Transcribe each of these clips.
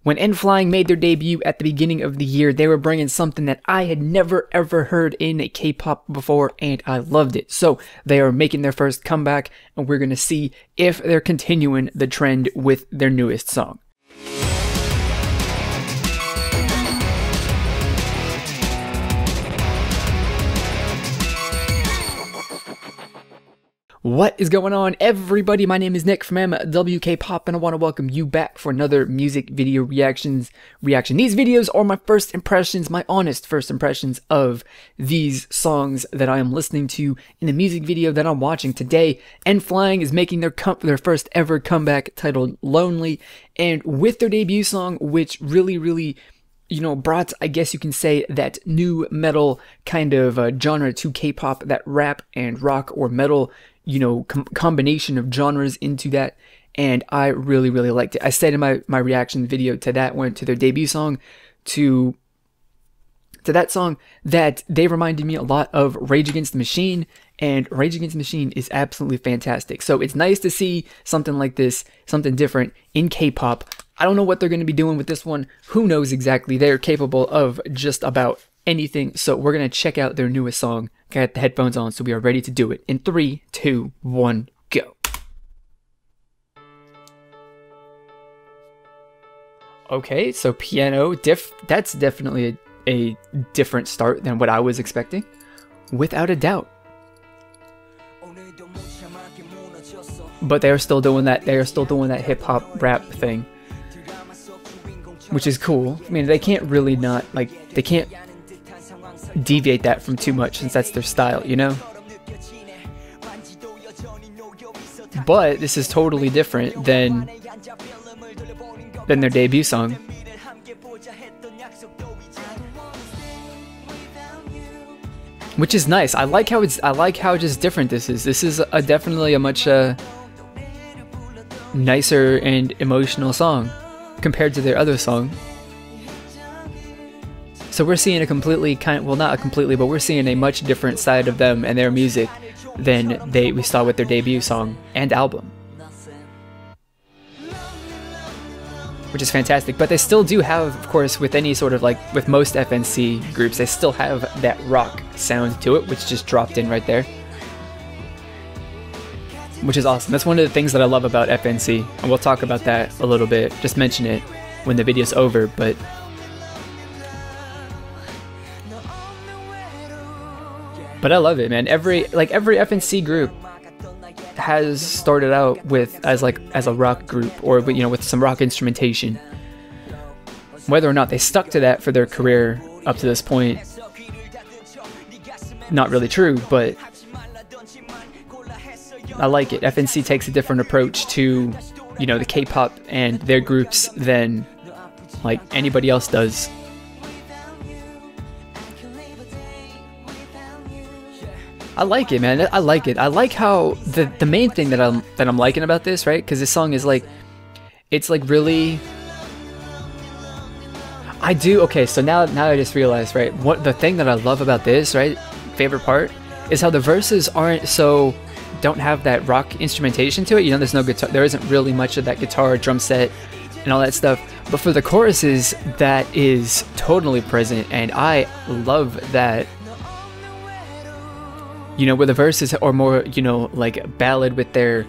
When N.Flying made their debut at the beginning of the year, they were bringing something that I had never ever heard in a K-pop before, and I loved it. So they are making their first comeback, and we're going to see if they're continuing the trend with their newest song. What is going on, everybody? My name is Nick from MWK Pop, and I want to welcome you back for another music video reaction. These videos are my first impressions, my honest first impressions of these songs that I am listening to in the music video that I'm watching today. N.Flying is making their first ever comeback titled Lonely, and with their debut song, which really brought, I guess you can say, that new metal kind of genre to K-pop, that rap and rock or metal, combination of genres into that, and I really liked it. I said in my reaction video to that one, to their debut song, to that song, that they reminded me a lot of Rage Against the Machine, and Rage Against the Machine is absolutely fantastic. So it's nice to see something like this, something different in K-pop. I don't know what they're going to be doing with this one. Who knows exactly? They're capable of just about anything. So we're going to check out their newest song. Got the headphones on, so we are ready to do it. In 3, 2, 1, go. Okay, so piano, that's definitely a different start than what I was expecting, without a doubt. But they are still doing that. They are still doing that hip hop rap thing, which is cool. I mean, they can't really not, like, they can't deviate that from too much, since that's their style, But this is totally different than their debut song. Which is nice. I like how just different this is. This is definitely a much nicer and emotional song compared to their other song. So we're seeing a completely well, not a completely, but we're seeing a much different side of them and their music than we saw with their debut song and album, which is fantastic. But they still do have, of course, with any sort of, like, with most FNC groups, they still have that rock sound to it, which just dropped in right there, which is awesome. That's one of the things that I love about FNC, and we'll talk about that a little bit, just mention it when the video's over. But I love it, man. Every FNC group has started out as a rock group, or with some rock instrumentation. Whether or not they stuck to that for their career up to this point, not really true, but I like it. FNC takes a different approach to, the K-pop and their groups than like anybody else does. I like it, man. I like it. I like how the main thing that I'm liking about this, right? Because this song is like, it's like really. Okay, so now I just realized, right? What the thing that I love about this, right? Favorite part is how the verses don't have that rock instrumentation to it. There's no guitar. There isn't really much of that guitar, drum set, and all that stuff. But for the choruses, that is totally present, and I love that. Where the verses are more, like ballad with their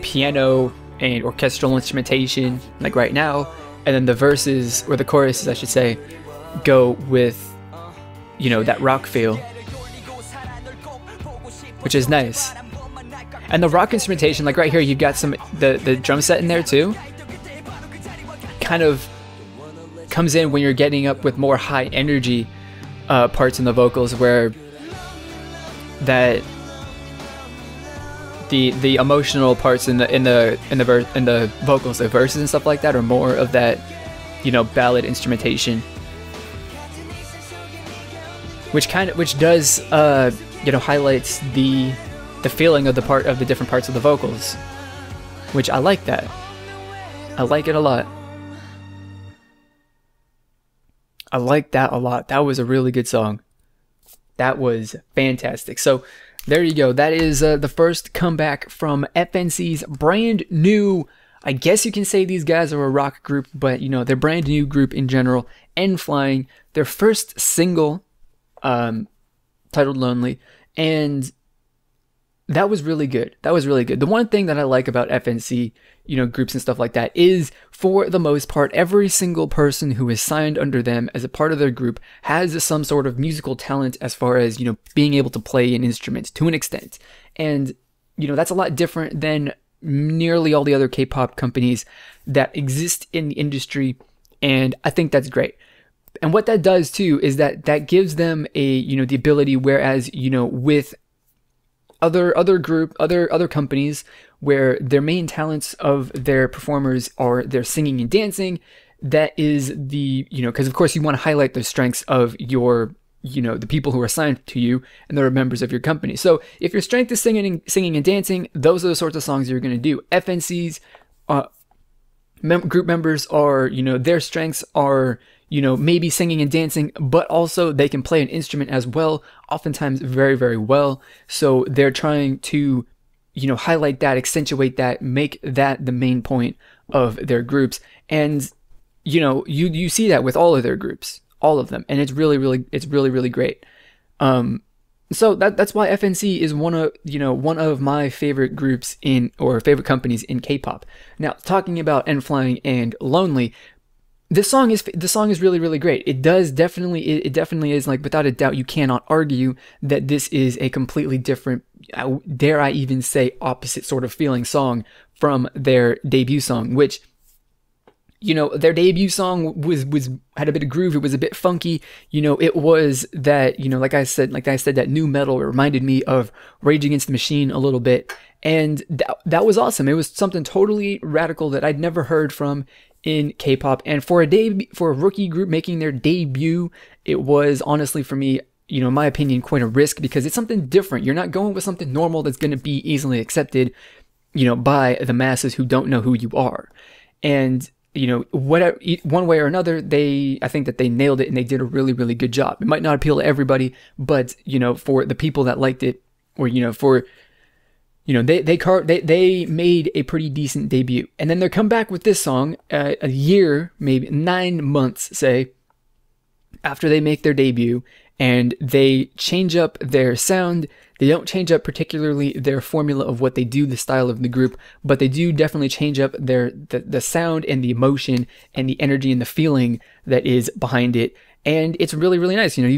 piano and orchestral instrumentation, like right now, and then the verses, or the choruses, I should say, go with, that rock feel, which is nice. And the rock instrumentation, like right here, you've got the drum set in there too, kind of comes in when you're getting up with more high energy parts in the vocals, where that the emotional parts in the vocals, the verses and stuff like that, are more of that, ballad instrumentation, which does highlights the feeling of the different parts of the vocals, which I like that. I like it a lot. I like that a lot. That was a really good song. That was fantastic. So there you go. That is the first comeback from FNC's brand new, I guess you can say these guys are a rock group, but you know, they're brand new group in general. N.Flying, their first single, titled Lonely, and that was really good. That was really good. The one thing that I like about FNC, you know, groups and stuff like that is, for the most part, every single person who is signed under them as a part of their group has some sort of musical talent as far as, you know, being able to play an instrument to an extent. And, you know, that's a lot different than nearly all the other K-pop companies that exist in the industry. And I think that's great. And what that does too is that gives them a, you know, the ability, whereas, you know, with other companies where their main talents of their performers are their singing and dancing, that is the, you know, because of course you want to highlight the strengths of your, you know, the people who are assigned to you and they're members of your company. So if your strength is singing and dancing, those are the sorts of songs you're going to do. FNC's group members are, you know, their strengths are, you know, maybe singing and dancing, but also they can play an instrument as well, oftentimes very, very well. So they're trying to, you know, highlight that, accentuate that, make that the main point of their groups. And, you know, you see that with all of their groups, all of them. And it's really, really great. So that's why FNC is one of my favorite groups or favorite companies in K-pop. Now, talking about N.Flying and Lonely, the song is really, really great. It definitely is, like, without a doubt, you cannot argue that this is a completely different, dare I even say, opposite sort of feeling song from their debut song, which, you know, their debut song had a bit of groove. It was a bit funky. You know, it was that, you know, like I said, that new metal. It reminded me of Rage Against the Machine a little bit. And that was awesome. It was something totally radical that I'd never heard from in K-pop. And for a rookie group making their debut, it was honestly, for me, you know, in my opinion, quite a risk, because it's something different. You're not going with something normal that's going to be easily accepted, you know, by the masses who don't know who you are. And, you know, whatever, one way or another, I think that they nailed it and they did a really, really good job. It might not appeal to everybody, but, you know, for the people that liked it, or, you know, they made a pretty decent debut. And then they come back with this song a year, maybe 9 months, say, after they make their debut, and they change up their sound. They don't change up particularly their formula of what they do, the style of the group, but they do definitely change up the sound and the emotion and the energy and the feeling that is behind it. And it's really, really nice. You know,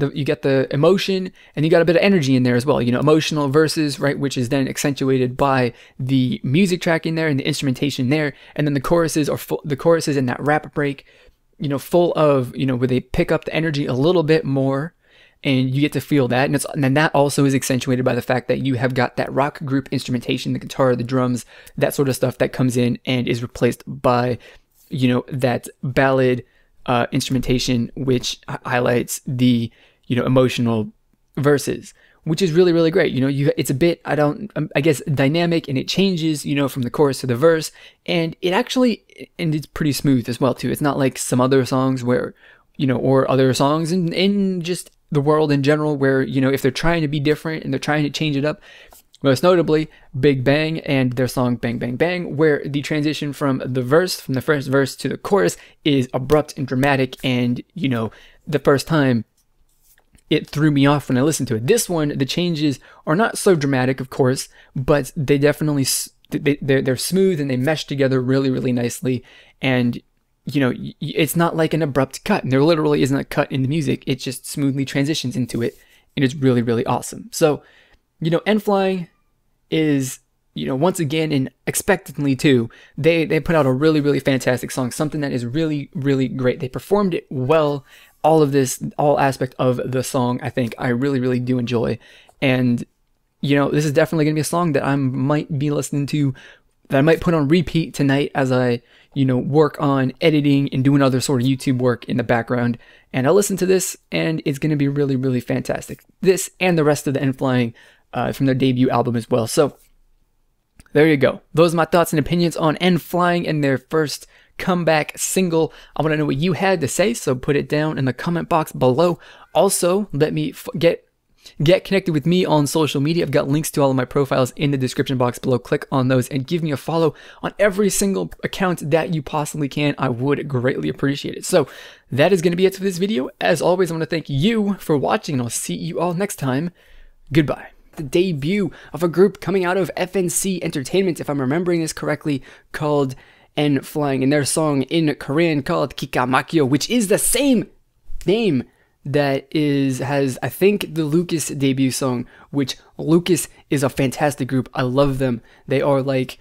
you get the emotion and you got a bit of energy in there as well. You know, emotional verses, right, which is then accentuated by the music track in there and the instrumentation there. And then the choruses and that rap break, you know, full of, you know, where they pick up the energy a little bit more, and you get to feel that. And then that also is accentuated by the fact that you have got that rock group instrumentation, the guitar, the drums, that sort of stuff that comes in and is replaced by, you know, that ballad instrumentation, which highlights the, you know, emotional verses, which is really, really great. You know, it's a bit, I guess, dynamic, and it changes, you know, from the chorus to the verse, and it's pretty smooth as well too. It's not like some other songs where, you know, or other songs in just the world in general, where, you know, if they're trying to be different and they're trying to change it up, most notably Big Bang and their song Bang Bang Bang, where the transition from the first verse to the chorus is abrupt and dramatic, and, you know, the first time it threw me off when I listened to it. This one, the changes are not so dramatic, of course, but they definitely, they're smooth and they mesh together really, really nicely. And, you know, it's not like an abrupt cut, and there literally isn't a cut in the music. It just smoothly transitions into it, and it's really, really awesome. So, you know, N.Flying is, you know, once again, and expectantly too, they put out a really, really fantastic song, something that is really, really great. They performed it well. All aspect of the song, I think I really, really do enjoy. And, you know, this is definitely going to be a song that I might be listening to, that I might put on repeat tonight as I, you know, work on editing and doing other sort of YouTube work in the background. And I'll listen to this, and it's going to be really, really fantastic. This and the rest of the N.Flying from their debut album as well. So there you go. Those are my thoughts and opinions on N.Flying and their first comeback single. I want to know what you had to say, so put it down in the comment box below. Also, let me get Get connected with me on social media. I've got links to all of my profiles in the description box below. Click on those and give me a follow on every single account that you possibly can. I would greatly appreciate it. So that is going to be it for this video. As always, I want to thank you for watching, and I'll see you all next time. Goodbye. The debut of a group coming out of FNC Entertainment, if I'm remembering this correctly, called N.Flying, and their song in Korean called Kikamakyo, which is the same name that has, I think, the Lucas debut song, which Lucas is a fantastic group. I love them. They are like